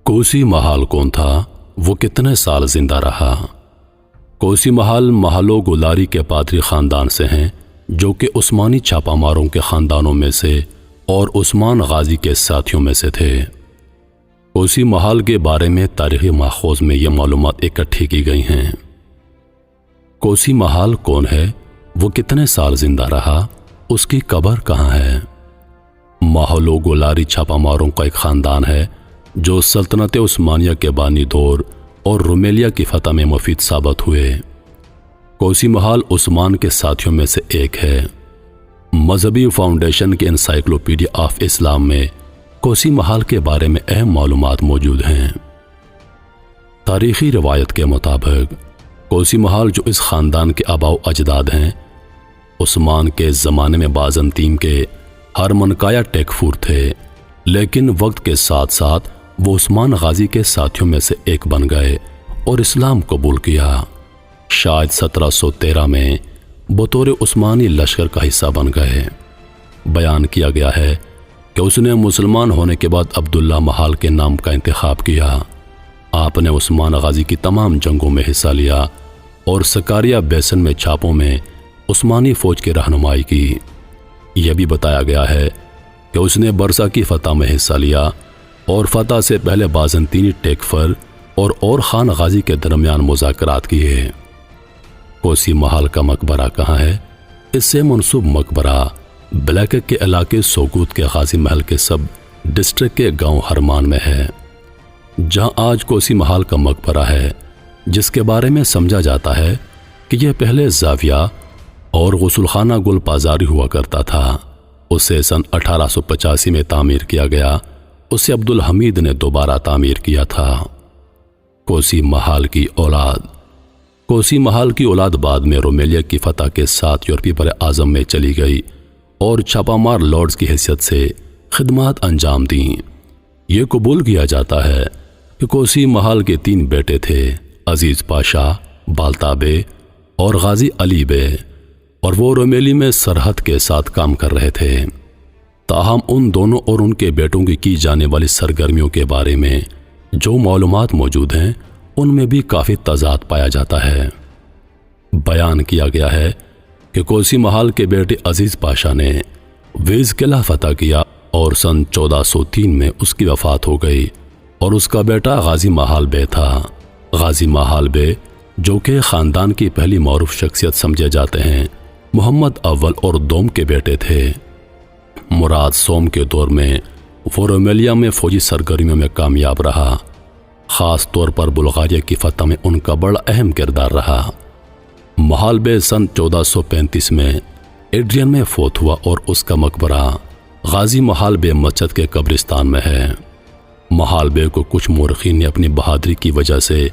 کوسی محال کون تھا؟ وہ کتنے سال زندہ رہا؟ کوسی محال محلو گلاری کے پادری خاندان سے ہیں، جو کہ عثمانی چھاپا ماروں کے خاندانوں میں سے اور عثمان غازی کے ساتھیوں میں سے تھے۔ کوسی محال کے بارے میں تاریخی ماخوذ میں یہ معلومات اکٹھی کی گئی ہیں۔ کوسی محال کون ہے؟ وہ کتنے سال زندہ رہا؟ اس کی قبر کہاں ہے؟ محلو گلاری چھاپا ماروں کا ایک خاندان ہے جو سلطنت عثمانیہ کے بانی دور اور رومیلیا کی فتح میں مفید ثابت ہوئے۔ کوسی محال عثمان کے ساتھیوں میں سے ایک ہے۔ مذہبی فاؤنڈیشن کے انسائکلوپیڈیا آف اسلام میں کوسی محال کے بارے میں اہم معلومات موجود ہیں۔ تاریخی روایت کے مطابق کوسی محال جو اس خاندان کے آباء و اجداد ہیں، عثمان کے زمانے میں بازنطین کے ہرمنکایا ٹیکفور تھے، لیکن وقت کے ساتھ ساتھ وہ عثمان غازی کے ساتھیوں میں سے ایک بن گئے اور اسلام قبول کیا۔ شاید 1713 میں بطور عثمانی لشکر کا حصہ بن گئے۔ بیان کیا گیا ہے کہ اس نے مسلمان ہونے کے بعد عبداللہ محال کے نام کا انتخاب کیا۔ آپ نے عثمان غازی کی تمام جنگوں میں حصہ لیا اور سکاریا بیسن میں چھاپوں میں عثمانی فوج کی رہنمائی کی۔ یہ بھی بتایا گیا ہے کہ اس نے برسا کی فتح میں حصہ لیا اور فتح سے پہلے بازنطینی ٹیکفر اور خان غازی کے درمیان مذاکرات کیے۔ کوسی محال کا مقبرہ کہاں ہے؟ اس سے منسوب مقبرہ بلیکک کے علاقے سوگوت کے غازی محل کے سب ڈسٹرکٹ کے گاؤں ہرمان میں ہے، جہاں آج کوسی محال کا مقبرہ ہے، جس کے بارے میں سمجھا جاتا ہے کہ یہ پہلے زاویہ اور غسل خانہ گل پازاری ہوا کرتا تھا۔ اسے سن 1885 میں تعمیر کیا گیا۔ اسے عبدالحمید نے دوبارہ تعمیر کیا تھا۔ کوسی محال کی اولاد۔ کوسی محال کی اولاد بعد میں رومیلیا کی فتح کے ساتھ یورپی بر اعظم میں چلی گئی اور چھاپا مار لارڈز کی حیثیت سے خدمات انجام دیں۔ یہ قبول کیا جاتا ہے کہ کوسی محال کے 3 بیٹے تھے، عزیز پاشا، بالتا بے اور غازی علی بے، اور وہ رومیلی میں سرحد کے ساتھ کام کر رہے تھے۔ تاہم ان دونوں اور ان کے بیٹوں کی جانے والی سرگرمیوں کے بارے میں جو معلومات موجود ہیں، ان میں بھی کافی تضاد پایا جاتا ہے۔ بیان کیا گیا ہے کہ کوسی محال کے بیٹے عزیز پاشا نے ویز قلعہ فتح کیا اور سن 1403 میں اس کی وفات ہو گئی، اور اس کا بیٹا غازی محال بے تھا۔ غازی محال بے، جو کہ خاندان کی پہلی معروف شخصیت سمجھے جاتے ہیں، محمد اول اور دوم کے بیٹے تھے۔ مراد سوم کے دور میں وہ رومیلیا میں فوجی سرگرمیوں میں کامیاب رہا، خاص طور پر بلغاریہ کی فتح میں ان کا بڑا اہم کردار رہا۔ محال بے سن 1435 میں ایڈرین میں فوت ہوا اور اس کا مقبرہ غازی محال بے مسجد کے قبرستان میں ہے۔ محال بے کو کچھ مورخین نے اپنی بہادری کی وجہ سے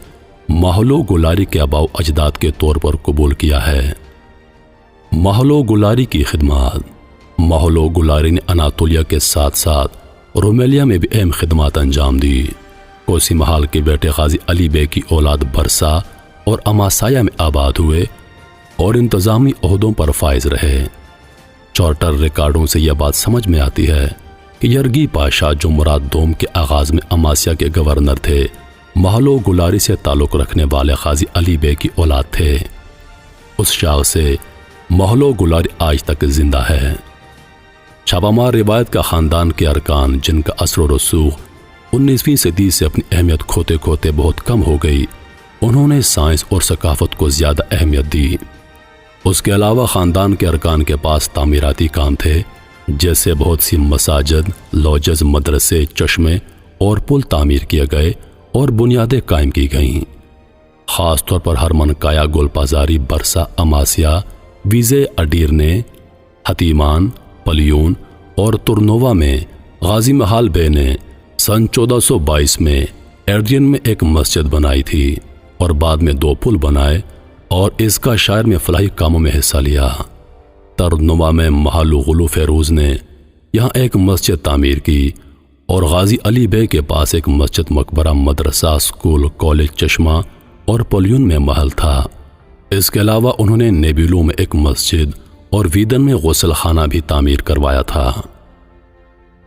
محلو گلاری کے آباء و اجداد کے طور پر قبول کیا ہے۔ محلو گلاری کی خدمات۔ محلو گلاری نے اناطولیہ کے ساتھ ساتھ رومیلیا میں بھی اہم خدمات انجام دی۔ کوسی محال کے بیٹے غازی علی بے کی اولاد برسا اور اماسایا میں آباد ہوئے اور انتظامی عہدوں پر فائز رہے۔ چارٹر ریکارڈوں سے یہ بات سمجھ میں آتی ہے کہ یرگی پاشا، جو مراد دوم کے آغاز میں اماسیا کے گورنر تھے، محلو گلاری سے تعلق رکھنے والے غازی علی بے کی اولاد تھے۔ اس شاخ سے محلو گلاری آج تک زندہ ہے۔ چھاپا مار روایت کا خاندان کے ارکان، جن کا اثر و رسوخ 19ویں صدی سے اپنی اہمیت کھوتے کھوتے بہت کم ہو گئی، انہوں نے سائنس اور ثقافت کو زیادہ اہمیت دی۔ اس کے علاوہ خاندان کے ارکان کے پاس تعمیراتی کام تھے، جیسے بہت سی مساجد، لاجز، مدرسے، چشمے اور پل تعمیر کیے گئے اور بنیادیں قائم کی گئیں۔ خاص طور پر ہرمنکایا گل پازاری، برسا، اماسیا، ویزے اڈیرنے، حتیمان، پلیون اور ترنووا میں غازی محال بے نے سن 1422 میں ایڈرین میں ایک مسجد بنائی تھی اور بعد میں 2 پل بنائے اور اس کا شہر میں فلاحی کاموں میں حصہ لیا۔ ترنووا میں محلو غلو فیروز نے یہاں ایک مسجد تعمیر کی اور غازی علی بے کے پاس ایک مسجد، مقبرہ، مدرسہ، اسکول، کالج، چشمہ اور پلیون میں محل تھا۔ اس کے علاوہ انہوں نے نیبیلو میں ایک مسجد اور ویدن میں غسل خانہ بھی تعمیر کروایا تھا۔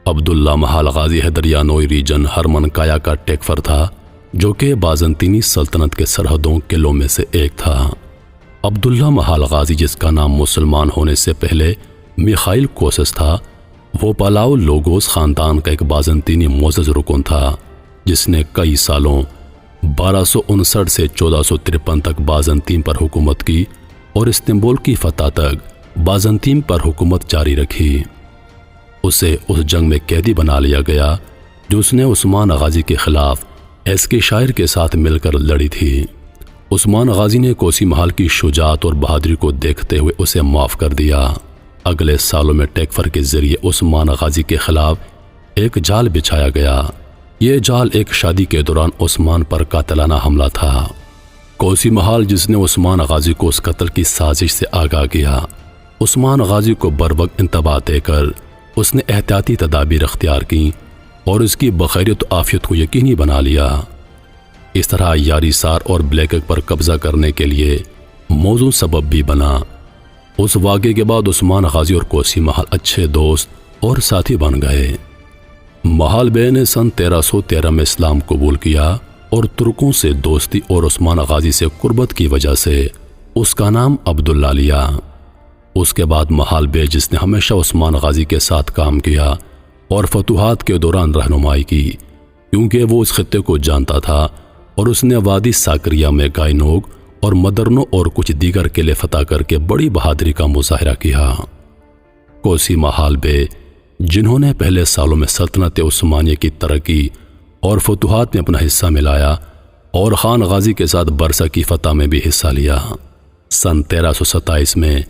عبداللہ محال غازی حیدریانوئی ریجن ہرمن کایا کا ٹیکفر تھا، جو کہ بازنطینی سلطنت کے سرحدوں قلعوں میں سے ایک تھا۔ عبداللہ محال غازی، جس کا نام مسلمان ہونے سے پہلے میخائیل کوسس تھا، وہ پالاؤ لوگوس خاندان کا ایک بازنطینی معزز رکن تھا، جس نے کئی سالوں 1259 سے 1453 تک بازنطین پر حکومت کی اور استنبول کی فتح تک بازنطین پر حکومت جاری رکھی۔ اسے اس جنگ میں قیدی بنا لیا گیا جو اس نے عثمان غازی کے خلاف ایسکے شاعر کے ساتھ مل کر لڑی تھی۔ عثمان غازی نے کوسی محال کی شجاعت اور بہادری کو دیکھتے ہوئے اسے معاف کر دیا۔ اگلے سالوں میں ٹیکفر کے ذریعے عثمان غازی کے خلاف ایک جال بچھایا گیا۔ یہ جال ایک شادی کے دوران عثمان پر قاتلانہ حملہ تھا۔ کوسی محال، جس نے عثمان غازی کو اس قتل کی سازش سے آگاہ کیا، عثمان غازی کو بروقت انتباہ دے کر اس نے احتیاطی تدابیر اختیار کیں اور اس کی بخیریت و عافیت کو یقینی بنا لیا۔ اس طرح یاری سار اور بلیکک پر قبضہ کرنے کے لیے موزوں سبب بھی بنا۔ اس واقعے کے بعد عثمان غازی اور کوسی محال اچھے دوست اور ساتھی بن گئے۔ محال بے نے سن 1313 میں اسلام قبول کیا اور ترکوں سے دوستی اور عثمان غازی سے قربت کی وجہ سے اس کا نام عبداللہ لیا۔ اس کے بعد محال بے، جس نے ہمیشہ عثمان غازی کے ساتھ کام کیا اور فتوحات کے دوران رہنمائی کی، کیونکہ وہ اس خطے کو جانتا تھا اور اس نے وادی ساکریا میں گائنوگ اور مدرنو اور کچھ دیگر قلعے فتح کر کے بڑی بہادری کا مظاہرہ کیا۔ کوسی محال بے، جنہوں نے پہلے سالوں میں سلطنت عثمانیہ کی ترقی اور فتوحات میں اپنا حصہ ملایا اور خان غازی کے ساتھ برسا کی فتح میں بھی حصہ لیا۔ سن 1327 میں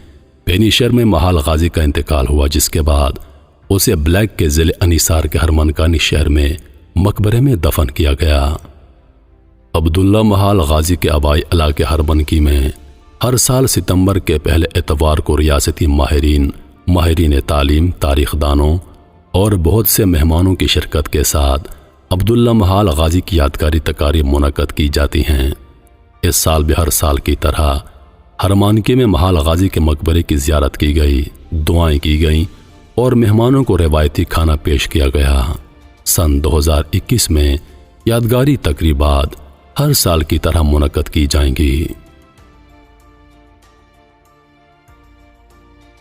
پینیشر میں محال غازی کا انتقال ہوا، جس کے بعد اسے بلیک کے ضلع انیسار کے ہرمنکانی شہر میں مقبرے میں دفن کیا گیا۔ عبداللہ محال غازی کے آبائی علاقے ہرمنکی میں ہر سال ستمبر کے پہلے اتوار کو ریاستی ماہرین تعلیم، تاریخ دانوں اور بہت سے مہمانوں کی شرکت کے ساتھ عبداللہ محال غازی کی یادگاری تقاریب منعقد کی جاتی ہیں۔ اس سال بھی ہر سال کی طرح ہرمانکی میں محال غازی کے مقبرے کی زیارت کی گئی، دعائیں کی گئیں اور مہمانوں کو روایتی کھانا پیش کیا گیا۔ سن 2021 میں یادگاری تقریبات ہر سال کی طرح منعقد کی جائیں گی۔